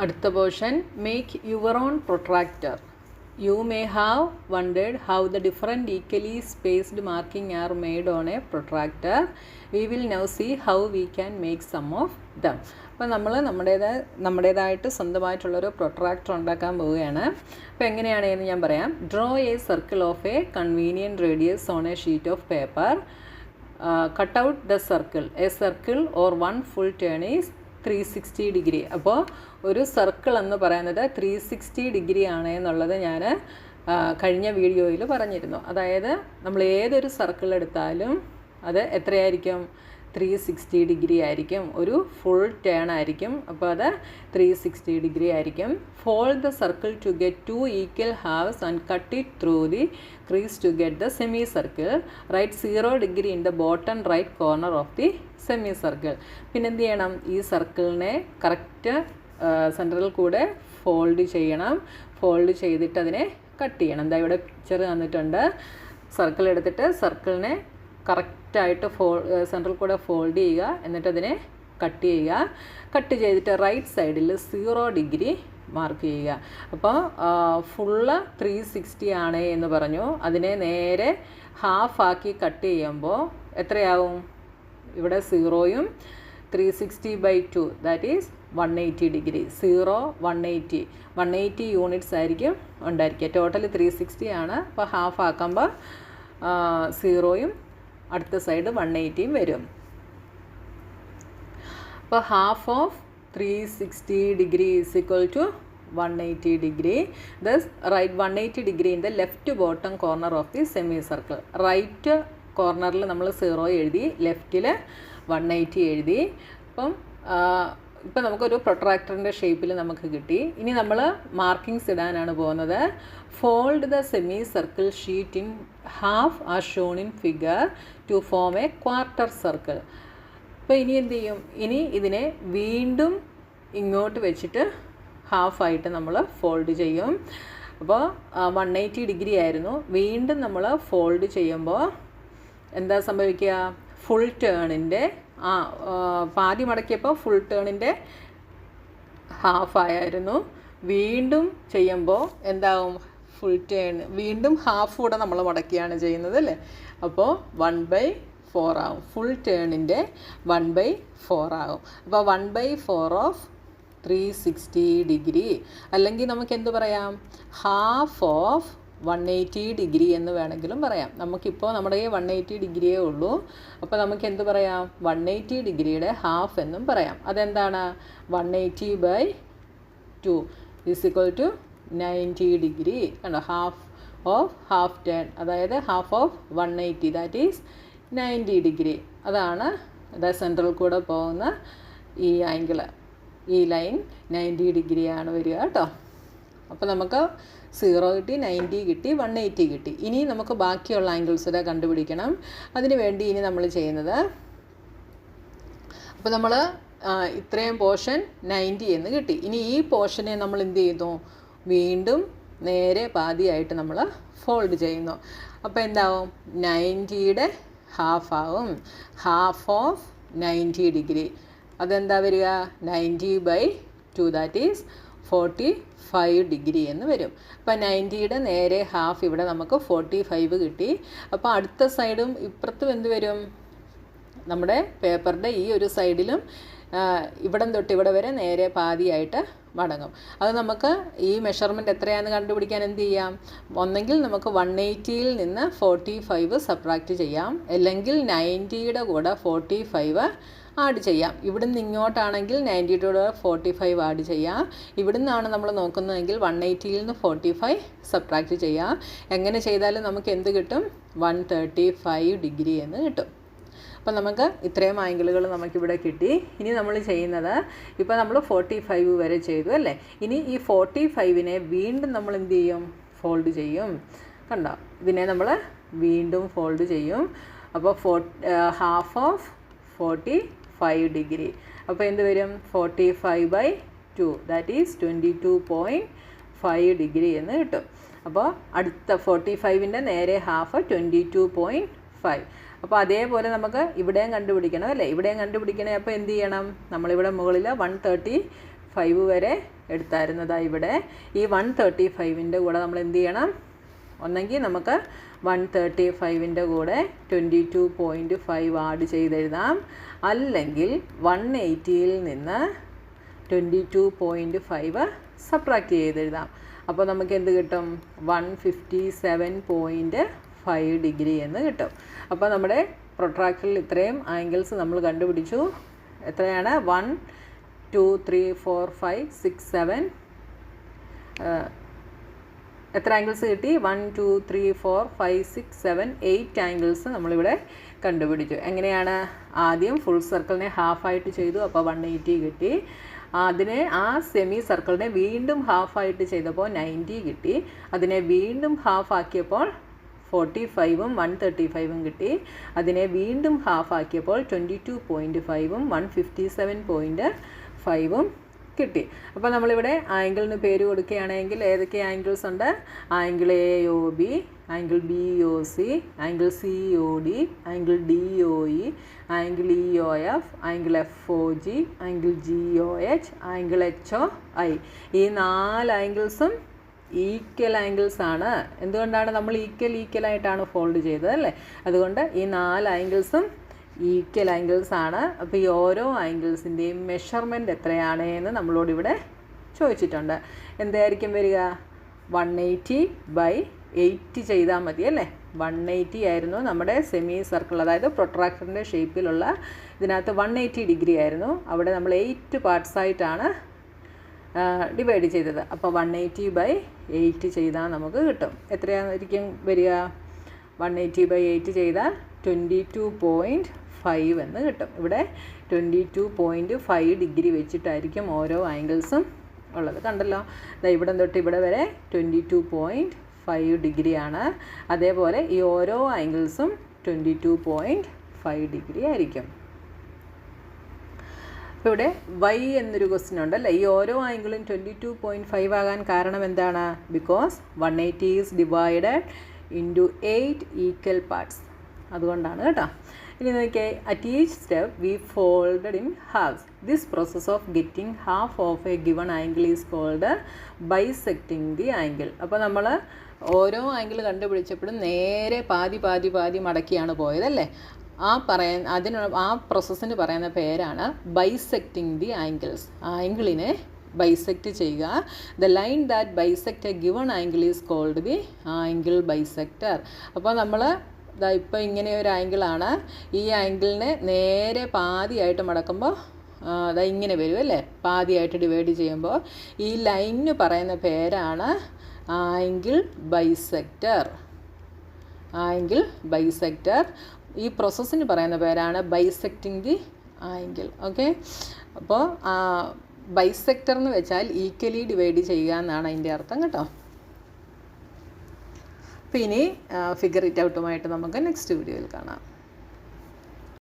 അടുത്ത portion make your own protractor. You may have wondered how the different equally spaced markings are made on a protractor. We will now see how we can make some of them. അപ്പോൾ നമ്മൾ നമ്മുടേതായിട്ട് സ്വന്തമായിട്ടുള്ളൊരു protractor ഉണ്ടാക്കാൻ പോവുകയാണ്. അപ്പോൾ എങ്ങനെയാണെന്ന് ഞാൻ പറയാം. Draw A circle of A convenient radius on A sheet of paper. Cut out the circle. A circle or one full turn is 360 degree. അപ്പോൾ ഒരു സർക്കിൾ എന്ന് പറയുന്നത് 360 ഡിഗ്രി ആണ് എന്നുള്ളത് ഞാൻ കഴിഞ്ഞ വീഡിയോയിൽ പറഞ്ഞിരുന്നു. അതായത് നമ്മൾ ഏതൊരു സർക്കിൾ എടുത്താലും അത് എത്രയായിരിക്കും? 360 ഡിഗ്രി ആയിരിക്കും. ഒരു ഫുൾ ടേൺ ആയിരിക്കും. അപ്പോൾ അത് 360 ഡിഗ്രി ആയിരിക്കും. Fold the circle to get 2 equal halves and cut it through the crease to get the semi circle. Right 0 degree in the bottom right corner of the semi circle. പിന്നെ എന്ത് ചെയ്യണം? ഈ സർക്കിളിനെ correct സെൻറ്ററിൽ കൂടെ fold ചെയ്യണം. Fold ചെയ്തിട്ട് അതിനെ cut ചെയ്യണം. എന്താ ഇവിടെ പിക്ചർ തന്നിട്ടുണ്ട്. സർക്കിൾ എടുത്തിട്ട് സർക്കിളിനെ കറക്റ്റായിട്ട് സെൻറ്ററിൽ കൂടെ ഫോൾഡ് ചെയ്യുക. എന്നിട്ട് അതിനെ കട്ട് ചെയ്യുക. കട്ട് ചെയ്തിട്ട് റൈറ്റ് സൈഡിൽ 0 ഡിഗ്രി മാർക്ക് ചെയ്യുക. അപ്പോൾ ഫുള്ള് 360 ആണ് എന്ന് പറഞ്ഞു. അതിനെ നേരെ ഹാഫാക്കി കട്ട് ചെയ്യുമ്പോൾ എത്രയാവും? ഇവിടെ 0യും 360/2 ദാറ്റ് ഈസ് 180 ഡിഗ്രി. 0 180 യൂണിറ്റ്സ് ആയിരിക്കും ഉണ്ടായിരിക്കുക. ടോട്ടൽ 360 ആണ്. അപ്പോൾ ഹാഫ് ആക്കുമ്പോൾ 0യും അടുത്ത സൈഡ് 180യും വരും. അപ്പോൾ half of 360 degree is equal to 180 degree. Thus right 180 degree in the left bottom corner of the semi circle. Right കോർണറിൽ നമ്മൾ 0 എഴുതി, ലെഫ്റ്റിൽ 180 എഴുതി. ഇപ്പം നമുക്കൊരു പ്രൊട്രാക്ടറിൻ്റെ ഷേപ്പിൽ നമുക്ക് കിട്ടി. ഇനി നമ്മൾ മാർക്കിങ്സ് ഇടാനാണ് പോകുന്നത്. Fold the semi circle sheet in half are shown in figure to form A quarter circle. അപ്പോൾ ഇനി എന്ത് ചെയ്യും? ഇനി ഇതിനെ വീണ്ടും ഇങ്ങോട്ട് വെച്ചിട്ട് ഹാഫായിട്ട് നമ്മൾ ഫോൾഡ് ചെയ്യും. അപ്പോൾ 180 ഡിഗ്രി ആയിരുന്നു. വീണ്ടും നമ്മൾ ഫോൾഡ് ചെയ്യുമ്പോൾ എന്താ സംഭവിക്കുക? ഫുൾ ടേണിൻ്റെ പാതി മടക്കിയപ്പോൾ ഫുൾ ടേണിൻ്റെ ഹാഫായിരുന്നു. വീണ്ടും ചെയ്യുമ്പോൾ എന്താവും? ഫുൾ ടേൺ വീണ്ടും ഹാഫ് കൂടെ നമ്മൾ മടക്കിയാണ് ചെയ്യുന്നത് അല്ലേ? അപ്പോൾ 1/4 ആവും. ഫുൾ ടേണിൻ്റെ 1/4 ആവും. അപ്പോൾ 1/4 ഓഫ് 360 ഡിഗ്രി. അല്ലെങ്കിൽ നമുക്ക് എന്ത് പറയാം? ഹാഫ് ഓഫ് 180 ഡിഗ്രി എന്ന് വേണമെങ്കിലും പറയാം. നമുക്കിപ്പോൾ നമ്മുടെ ഈ 180 ഡിഗ്രിയേ ഉള്ളൂ. അപ്പോൾ നമുക്ക് എന്ത് പറയാം? 180 ഡിഗ്രിയുടെ ഹാഫ് എന്നും പറയാം. അതെന്താണ്? 180/2 ഈസ് ഈക്വൽ ടു 90 ഡിഗ്രി. കണ്ടോ? ഹാഫ് ടേൺ, അതായത് half of 180 that is 90 degree. അതാണ് സെൻട്രൽ കൂടെ പോകുന്ന ഈ ആംഗിൾ. ഈ ലൈൻ 90 ഡിഗ്രിയാണ് വരിക കേട്ടോ. അപ്പോൾ നമുക്ക് 0 കിട്ടി, 90 കിട്ടി, 180 കിട്ടി. ഇനി നമുക്ക് ബാക്കിയുള്ള ആംഗിൾസിനെ കണ്ടുപിടിക്കണം. അതിന് വേണ്ടി ഇനി നമ്മൾ ചെയ്യുന്നത്, അപ്പോൾ നമ്മൾ ഇത്രയും പോർഷൻ 90 എന്ന് കിട്ടി. ഇനി ഈ പോർഷനെ നമ്മൾ എന്ത് ചെയ്യുന്നു? വീണ്ടും നേരെ പാതിയായിട്ട് നമ്മൾ ഫോൾഡ് ചെയ്യുന്നു. അപ്പോൾ എന്താവും? 90യുടെ ഹാഫ് ആവും. Half of 90 degree. അതെന്താ വരിക? 90/2 ദാറ്റ് ഈസ് 45 ഡിഗ്രി എന്ന് വരും. അപ്പോൾ 90യുടെ നേരെ ഹാഫ് ഇവിടെ നമുക്ക് 45 കിട്ടി. അപ്പോൾ അടുത്ത സൈഡും ഇപ്പുറത്തും എന്ത് വരും? നമ്മുടെ പേപ്പറിൻ്റെ ഈ ഒരു സൈഡിലും ഇവിടം തൊട്ട് ഇവിടെ വരെ നേരെ പാതിയായിട്ട് മടങ്ങും. അത് നമുക്ക് ഈ മെഷർമെൻറ്റ് എത്രയാണെന്ന് കണ്ടുപിടിക്കാൻ എന്ത് ചെയ്യാം? ഒന്നെങ്കിൽ നമുക്ക് 180യിൽ നിന്ന് 45 സബ്ട്രാക്റ്റ് ചെയ്യാം, അല്ലെങ്കിൽ 90യുടെ കൂടെ 45 ആഡ് ചെയ്യാം. ഇവിടുന്ന് ഇങ്ങോട്ടാണെങ്കിൽ 90യുടെ കൂടെ 45 ആഡ് ചെയ്യാം. ഇവിടുന്നാണ് നമ്മൾ നോക്കുന്നതെങ്കിൽ 180യിൽ നിന്ന് 45 സബ്ട്രാക്റ്റ് ചെയ്യാം. എങ്ങനെ ചെയ്താലും നമുക്ക് എന്ത് കിട്ടും? 135 ഡിഗ്രി എന്ന് കിട്ടും. അപ്പോൾ നമുക്ക് ഇത്രയും ആംഗിളുകൾ നമുക്കിവിടെ കിട്ടി. ഇനി നമ്മൾ ചെയ്യുന്നത്, ഇപ്പോൾ നമ്മൾ 45 വരെ ചെയ്തു അല്ലേ? ഇനി ഈ 45നെ വീണ്ടും നമ്മൾ എന്ത് ചെയ്യും? ഫോൾഡ് ചെയ്യും. കണ്ടോ? ഇതിനെ നമ്മൾ വീണ്ടും ഫോൾഡ് ചെയ്യും. അപ്പോൾ ഹാഫ് ഓഫ് 45 ഡിഗ്രി. അപ്പോൾ എന്ത് വരും? 45/2 ദാറ്റ് ഈസ് 22.5 ഡിഗ്രി എന്ന് കിട്ടും. അപ്പോൾ അടുത്ത 45ൻ്റെ നേരെ ഹാഫ് 22.5. അപ്പോൾ അതേപോലെ നമുക്ക് ഇവിടെയും കണ്ടുപിടിക്കണം അല്ലേ? ഇവിടെയും കണ്ടുപിടിക്കണേ. അപ്പോൾ എന്ത് ചെയ്യണം? നമ്മളിവിടെ മുകളിൽ 135 5 വരെ എടുത്തായിരുന്നതാണ് ഇവിടെ. ഈ 135ൻ്റെ കൂടെ നമ്മൾ എന്ത് ചെയ്യണം? ഒന്നെങ്കിൽ നമുക്ക് 135ൻ്റെ കൂടെ 22.5 ആഡ് ചെയ്തെഴുതാം, അല്ലെങ്കിൽ 180യിൽ നിന്ന് 22.5 സബ്ട്രാക്റ്റ് ചെയ്തെഴുതാം. അപ്പോൾ നമുക്ക് എന്ത് കിട്ടും? 157.5 ഡിഗ്രി എന്ന് കിട്ടും. അപ്പോൾ നമ്മുടെ പ്രൊട്രാക്ടറിൽ ഇത്രയും ആംഗിൾസ് നമ്മൾ കണ്ടുപിടിച്ചു. എത്രയാണ്? 1 2 3 4 5 6 7 എത്ര ആംഗിൾസ് കിട്ടി? 1 2 3 4 5 6 7 8 ആംഗിൾസ് നമ്മളിവിടെ കണ്ടുപിടിച്ചു. എങ്ങനെയാണ്? ആദ്യം ഫുൾ സർക്കിളിനെ ഹാഫായിട്ട് ചെയ്തു, അപ്പോൾ 180 കിട്ടി. അതിനെ ആ സെമി സർക്കിളിനെ വീണ്ടും ഹാഫായിട്ട് ചെയ്തപ്പോൾ 90 കിട്ടി. അതിനെ വീണ്ടും ഹാഫ് ആക്കിയപ്പോൾ 45ഉം 135ഉം കിട്ടി. അതിനെ വീണ്ടും ഹാഫ് ആക്കിയപ്പോൾ 22.5ഉം 157.5ഉം കിട്ടി. അപ്പോൾ നമ്മളിവിടെ ആംഗിളിന് പേര് കൊടുക്കുകയാണെങ്കിൽ ഏതൊക്കെ ആംഗിൾസ് ഉണ്ട്? Angle AOB, angle BOC, angle COD, angle DOE, angle EOF, angle FOG, angle GOH, angle HOI. ഈ 4 ആംഗിൾസും ഈക്വൽ ആംഗിൾസ് ആണ്. എന്തുകൊണ്ടാണ്? നമ്മൾ ഈക്വലായിട്ടാണ് ഫോൾഡ് ചെയ്തത് അല്ലേ? അതുകൊണ്ട് ഈ 4 ആംഗിൾസും ഈക്വൽ ആംഗിൾസ് ആണ്. അപ്പോൾ ഈ ഓരോ ആംഗിൾസിൻ്റെയും മെഷർമെൻറ്റ് എത്രയാണ് എന്ന് നമ്മളോട് ഇവിടെ ചോദിച്ചിട്ടുണ്ട്. എന്തായിരിക്കും വരിക? 180/8 ചെയ്താൽ മതി അല്ലേ? 180 ആയിരുന്നു നമ്മുടെ സെമി സർക്കിൾ, അതായത് പ്രൊട്രാക്ടറിൻ്റെ ഷേപ്പിലുള്ള ഇതിനകത്ത് 180 ഡിഗ്രി ആയിരുന്നു. അവിടെ നമ്മൾ 8 പാർട്സായിട്ടാണ് ഡിവൈഡ് ചെയ്തത്. അപ്പോൾ 180/8 ചെയ്താൽ നമുക്ക് കിട്ടും. എത്രയായിരിക്കും വരിക? 180/8 ചെയ്താൽ 22.5 എന്ന് കിട്ടും. ഇവിടെ 22.5 ഡിഗ്രി വെച്ചിട്ടായിരിക്കും ഓരോ ആംഗിൾസും ഉള്ളത്. കണ്ടല്ലോ, ഇവിടെ തൊട്ട് ഇവിടെ വരെ 22.5 ഡിഗ്രിയാണ്. അതേപോലെ ഈ ഓരോ ആംഗിൾസും 22.5 ഡിഗ്രി ആയിരിക്കും. അപ്പോൾ ഇവിടെ y എന്നൊരു ക്വസ്റ്റ്യൻ ഉണ്ടല്ലേ. ഈ ഓരോ ആംഗിളും 22.5 ആകാൻ കാരണം എന്താണ്? Because 180 is divided into 8 equal parts. അതുകൊണ്ടാണ് കേട്ടോ. ഇനി നോക്കിയേ, at each step we folded in halves. This process of getting half of a given angle is called bisecting the angle. അപ്പോൾ നമ്മൾ ഓരോ ആംഗിൾ കണ്ടുപിടിച്ചപ്പോഴും നേരെ പാതി മടക്കിയാണ് പോയതല്ലേ. ആ പ്രോസസ്സിന് പറയുന്ന പേരാണ് ബൈസെക്റ്റിംഗ് ദി ആംഗിൾസ്. ആംഗിളിനെ ബൈസെക്റ്റ് ചെയ്യുക. The line that bisect a given angle is called the angle bisector. അപ്പോൾ നമ്മൾ ഇപ്പോൾ ഇങ്ങനെ ഒരു ആംഗിളാണ്. ഈ ആംഗിളിനെ നേരെ പാതിയായിട്ട് മടക്കുമ്പോൾ ഇങ്ങനെ വരും അല്ലേ? പാതിയായിട്ട് ഡിവൈഡ് ചെയ്യുമ്പോൾ ഈ ലൈനിന് പറയുന്ന പേരാണ് ആംഗിൾ ബൈസെക്റ്റർ. ആംഗിൾ ബൈസെക്റ്റർ. ഈ പ്രോസസ്സിന് പറയുന്ന പേരാണ് ബൈസെക്റ്റിംഗ് ദി ആംഗിൾ. ഓക്കെ. അപ്പോൾ ബൈസെക്റ്റർ എന്ന് വെച്ചാൽ ഈക്വലി ഡിവൈഡ് ചെയ്യുക എന്നാണ് അതിൻ്റെ അർത്ഥം കേട്ടോ. അപ്പോൾ ഇനി ഫിഗർ ഇറ്റ് ഔട്ടുമായിട്ട് നമുക്ക് നെക്സ്റ്റ് വീഡിയോയിൽ കാണാം.